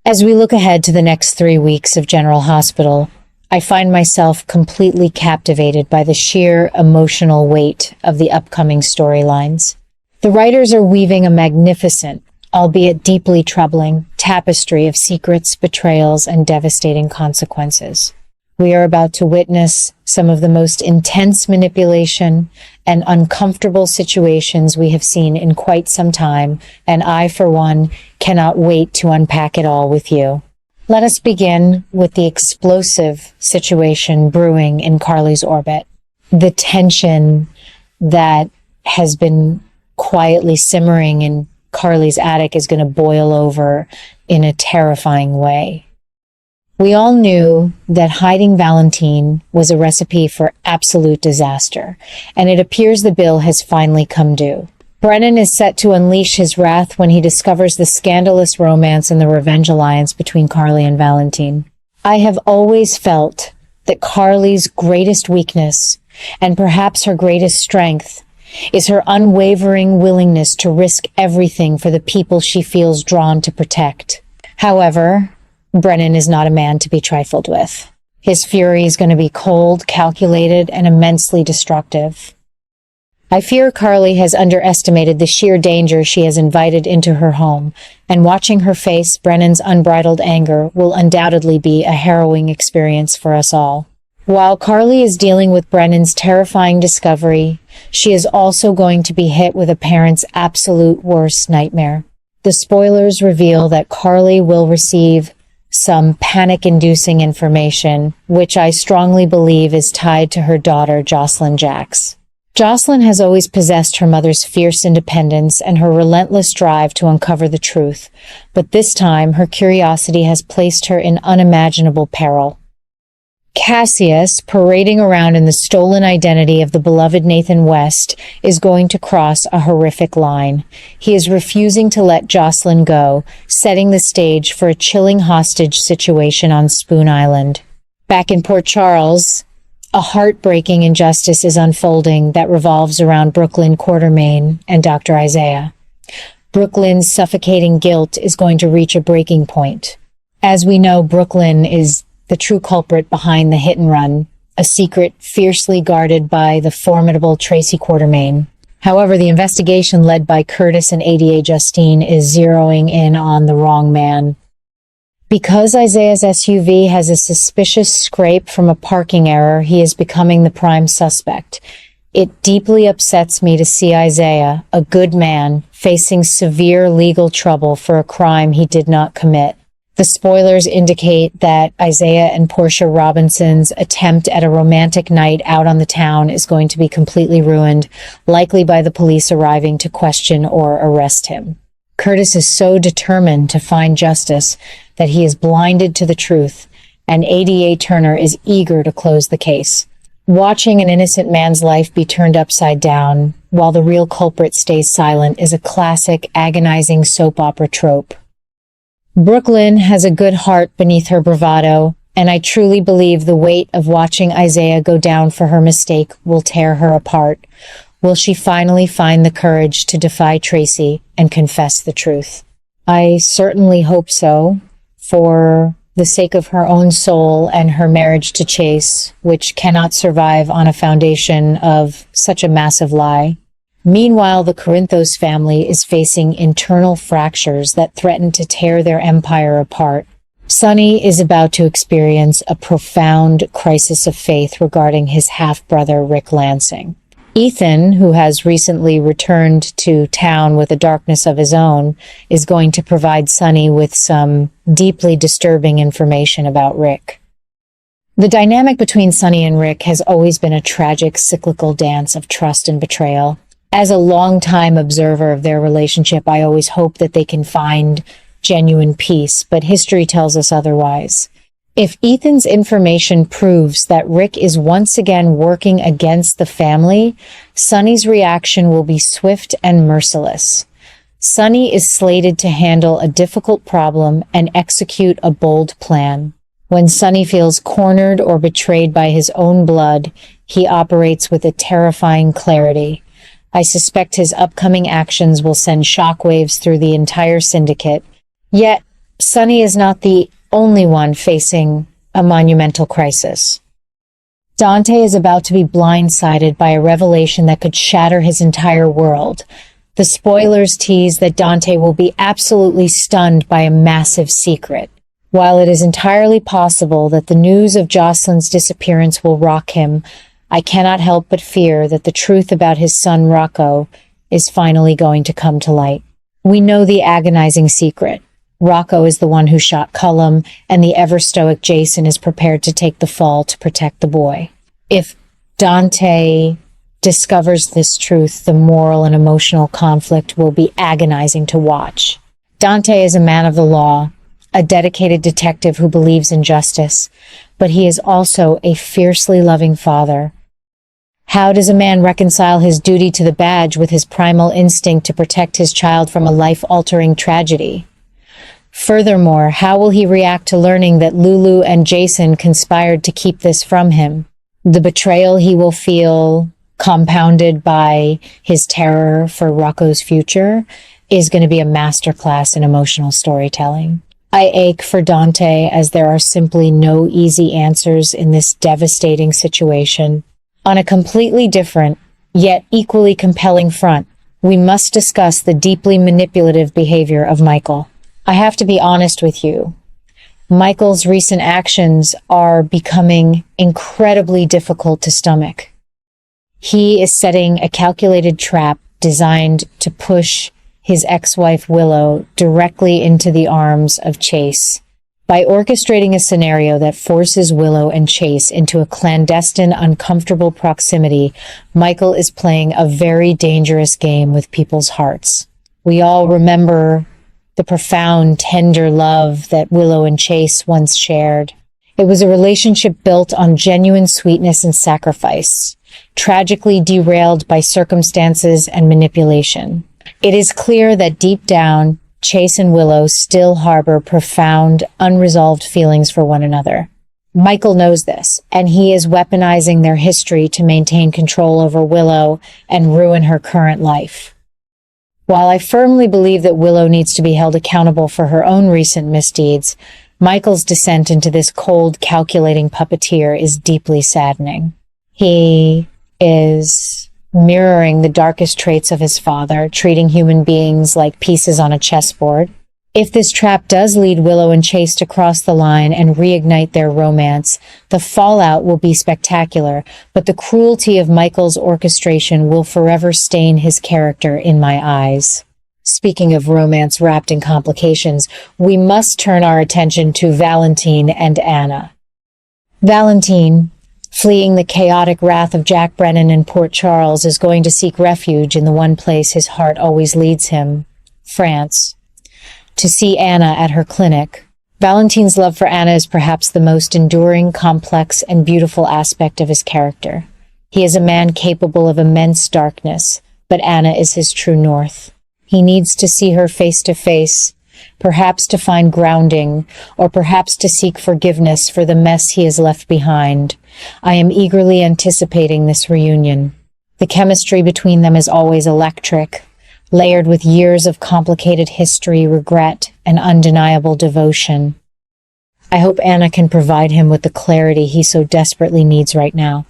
As we look ahead to the next 3 weeks of General Hospital, I find myself completely captivated by the sheer emotional weight of the upcoming storylines. The writers are weaving a magnificent, albeit deeply troubling, tapestry of secrets, betrayals, and devastating consequences. We are about to witness some of the most intense manipulation and uncomfortable situations we have seen in quite some time, and I, for one, cannot wait to unpack it all with you. Let us begin with the explosive situation brewing in Carly's orbit. The tension that has been quietly simmering in Carly's attic is going to boil over in a terrifying way. We all knew that hiding Valentin was a recipe for absolute disaster, and it appears the bill has finally come due. Brennan is set to unleash his wrath when he discovers the scandalous romance and the revenge alliance between Carly and Valentin. I have always felt that Carly's greatest weakness, and perhaps her greatest strength, is her unwavering willingness to risk everything for the people she feels drawn to protect. However, Brennan is not a man to be trifled with. His fury is going to be cold, calculated, and immensely destructive. I fear Carly has underestimated the sheer danger she has invited into her home, and watching her face Brennan's unbridled anger will undoubtedly be a harrowing experience for us all. While Carly is dealing with Brennan's terrifying discovery, she is also going to be hit with a parent's absolute worst nightmare. The spoilers reveal that Carly will receive some panic-inducing information, which I strongly believe is tied to her daughter, Jocelyn Jax. Jocelyn has always possessed her mother's fierce independence and her relentless drive to uncover the truth, but this time her curiosity has placed her in unimaginable peril. Cassius, parading around in the stolen identity of the beloved Nathan West, is going to cross a horrific line. He is refusing to let Jocelyn go, setting the stage for a chilling hostage situation on Spoon Island. Back in Port Charles, a heartbreaking injustice is unfolding that revolves around Brooklyn Quartermain and Dr. Isaiah. Brooklyn's suffocating guilt is going to reach a breaking point. As we know, Brooklyn is the true culprit behind the hit and run, a secret fiercely guarded by the formidable Tracy Quartermain. However, the investigation led by Curtis and ADA Justine is zeroing in on the wrong man. Because Isaiah's SUV has a suspicious scrape from a parking error, he is becoming the prime suspect. It deeply upsets me to see Isaiah, a good man, facing severe legal trouble for a crime he did not commit. The spoilers indicate that Isaiah and Portia Robinson's attempt at a romantic night out on the town is going to be completely ruined, likely by the police arriving to question or arrest him. Curtis is so determined to find justice that he is blinded to the truth, and ADA Turner is eager to close the case. Watching an innocent man's life be turned upside down while the real culprit stays silent is a classic, agonizing soap opera trope. Brooklyn has a good heart beneath her bravado, and I truly believe the weight of watching Isaiah go down for her mistake will tear her apart. Will she finally find the courage to defy Tracy and confess the truth? I certainly hope so, for the sake of her own soul and her marriage to Chase, which cannot survive on a foundation of such a massive lie. Meanwhile, the Corinthos family is facing internal fractures that threaten to tear their empire apart. Sonny is about to experience a profound crisis of faith regarding his half-brother Rick Lansing. Ethan, who has recently returned to town with a darkness of his own, is going to provide Sonny with some deeply disturbing information about Rick. The dynamic between Sonny and Rick has always been a tragic, cyclical dance of trust and betrayal. As a longtime observer of their relationship, I always hope that they can find genuine peace, but history tells us otherwise. If Ethan's information proves that Rick is once again working against the family, Sonny's reaction will be swift and merciless. Sonny is slated to handle a difficult problem and execute a bold plan. When Sonny feels cornered or betrayed by his own blood, he operates with a terrifying clarity. I suspect his upcoming actions will send shockwaves through the entire syndicate. Yet, Sonny is not the only one facing a monumental crisis. Dante is about to be blindsided by a revelation that could shatter his entire world. The spoilers tease that Dante will be absolutely stunned by a massive secret. While it is entirely possible that the news of Jocelyn's disappearance will rock him, I cannot help but fear that the truth about his son Rocco is finally going to come to light. We know the agonizing secret. Rocco is the one who shot Cullum, and the ever-stoic Jason is prepared to take the fall to protect the boy. If Dante discovers this truth, the moral and emotional conflict will be agonizing to watch. Dante is a man of the law, a dedicated detective who believes in justice, but he is also a fiercely loving father. How does a man reconcile his duty to the badge with his primal instinct to protect his child from a life-altering tragedy? Furthermore, how will he react to learning that Lulu and Jason conspired to keep this from him? The betrayal he will feel, compounded by his terror for Rocco's future, is going to be a masterclass in emotional storytelling. I ache for Dante, as there are simply no easy answers in this devastating situation. On a completely different, yet equally compelling front, we must discuss the deeply manipulative behavior of Michael. I have to be honest with you. Michael's recent actions are becoming incredibly difficult to stomach. He is setting a calculated trap designed to push his ex-wife Willow directly into the arms of Chase. By orchestrating a scenario that forces Willow and Chase into a clandestine, uncomfortable proximity, Michael is playing a very dangerous game with people's hearts. We all remember the profound, tender love that Willow and Chase once shared. It was a relationship built on genuine sweetness and sacrifice, tragically derailed by circumstances and manipulation. It is clear that deep down, Chase and Willow still harbor profound, unresolved feelings for one another. Michael knows this, and he is weaponizing their history to maintain control over Willow and ruin her current life. While I firmly believe that Willow needs to be held accountable for her own recent misdeeds, Michael's descent into this cold, calculating puppeteer is deeply saddening. He is mirroring the darkest traits of his father, treating human beings like pieces on a chessboard. If this trap does lead Willow and Chase to cross the line and reignite their romance, the fallout will be spectacular, but the cruelty of Michael's orchestration will forever stain his character in my eyes. Speaking of romance wrapped in complications, we must turn our attention to Valentin and Anna. Valentin, fleeing the chaotic wrath of Jack Brennan in Port Charles, is going to seek refuge in the one place his heart always leads him, France. To see Anna at her clinic. Valentin's love for Anna is perhaps the most enduring, complex, and beautiful aspect of his character. He is a man capable of immense darkness, but Anna is his true north. He needs to see her face to face, perhaps to find grounding, or perhaps to seek forgiveness for the mess he has left behind. I am eagerly anticipating this reunion. The chemistry between them is always electric, layered with years of complicated history, regret, and undeniable devotion. I hope Anna can provide him with the clarity he so desperately needs right now.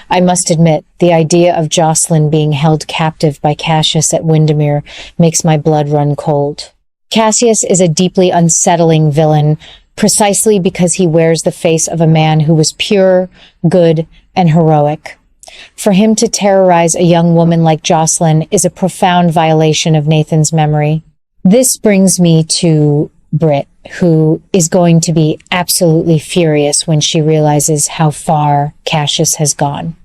I must admit, the idea of Jocelyn being held captive by Cassius at Windermere makes my blood run cold. Cassius is a deeply unsettling villain, precisely because he wears the face of a man who was pure, good, and heroic. For him to terrorize a young woman like Jocelyn is a profound violation of Nathan's memory. This brings me to Britt, who is going to be absolutely furious when she realizes how far Cassius has gone.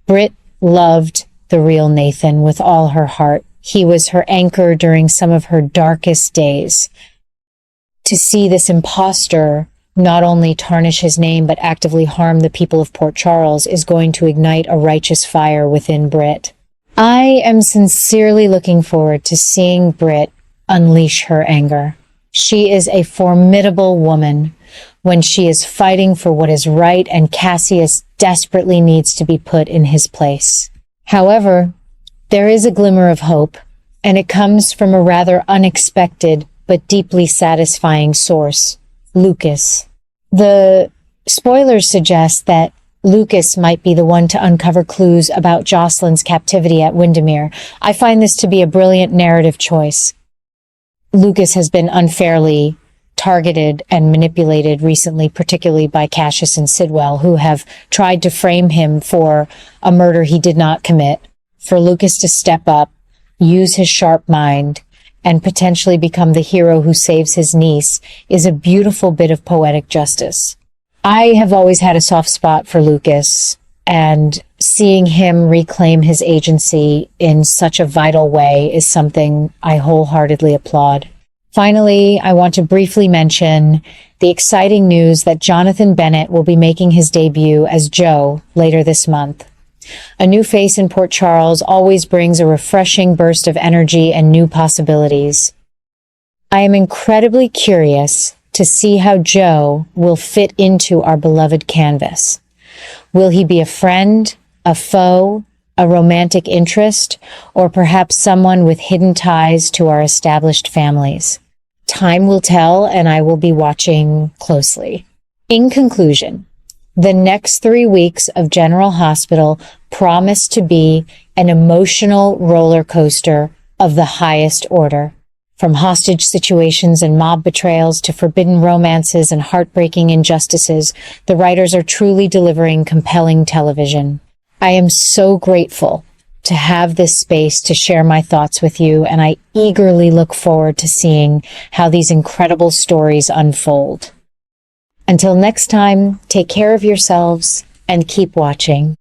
Britt loved the real Nathan with all her heart. He was her anchor during some of her darkest days. To see this imposter not only tarnish his name but actively harm the people of Port Charles is going to ignite a righteous fire within Britt. I am sincerely looking forward to seeing Britt unleash her anger. She is a formidable woman when she is fighting for what is right, and Cassius desperately needs to be put in his place. However, there is a glimmer of hope, and it comes from a rather unexpected but deeply satisfying source, Lucas. The spoilers suggest that Lucas might be the one to uncover clues about Jocelyn's captivity at Windermere. I find this to be a brilliant narrative choice. Lucas has been unfairly targeted and manipulated recently, particularly by Cassius and Sidwell, who have tried to frame him for a murder he did not commit. For Lucas to step up, use his sharp mind, and potentially become the hero who saves his niece is a beautiful bit of poetic justice. I have always had a soft spot for Lucas, and seeing him reclaim his agency in such a vital way is something I wholeheartedly applaud. Finally, I want to briefly mention the exciting news that Jonathan Bennett will be making his debut as Joe later this month. A new face in Port Charles always brings a refreshing burst of energy and new possibilities. I am incredibly curious to see how Joe will fit into our beloved canvas. Will he be a friend, a foe, a romantic interest, or perhaps someone with hidden ties to our established families? Time will tell, and I will be watching closely. In conclusion, the next 3 weeks of General Hospital promise to be an emotional roller coaster of the highest order. From hostage situations and mob betrayals to forbidden romances and heartbreaking injustices, the writers are truly delivering compelling television. I am so grateful to have this space to share my thoughts with you, and I eagerly look forward to seeing how these incredible stories unfold. Until next time, take care of yourselves and keep watching.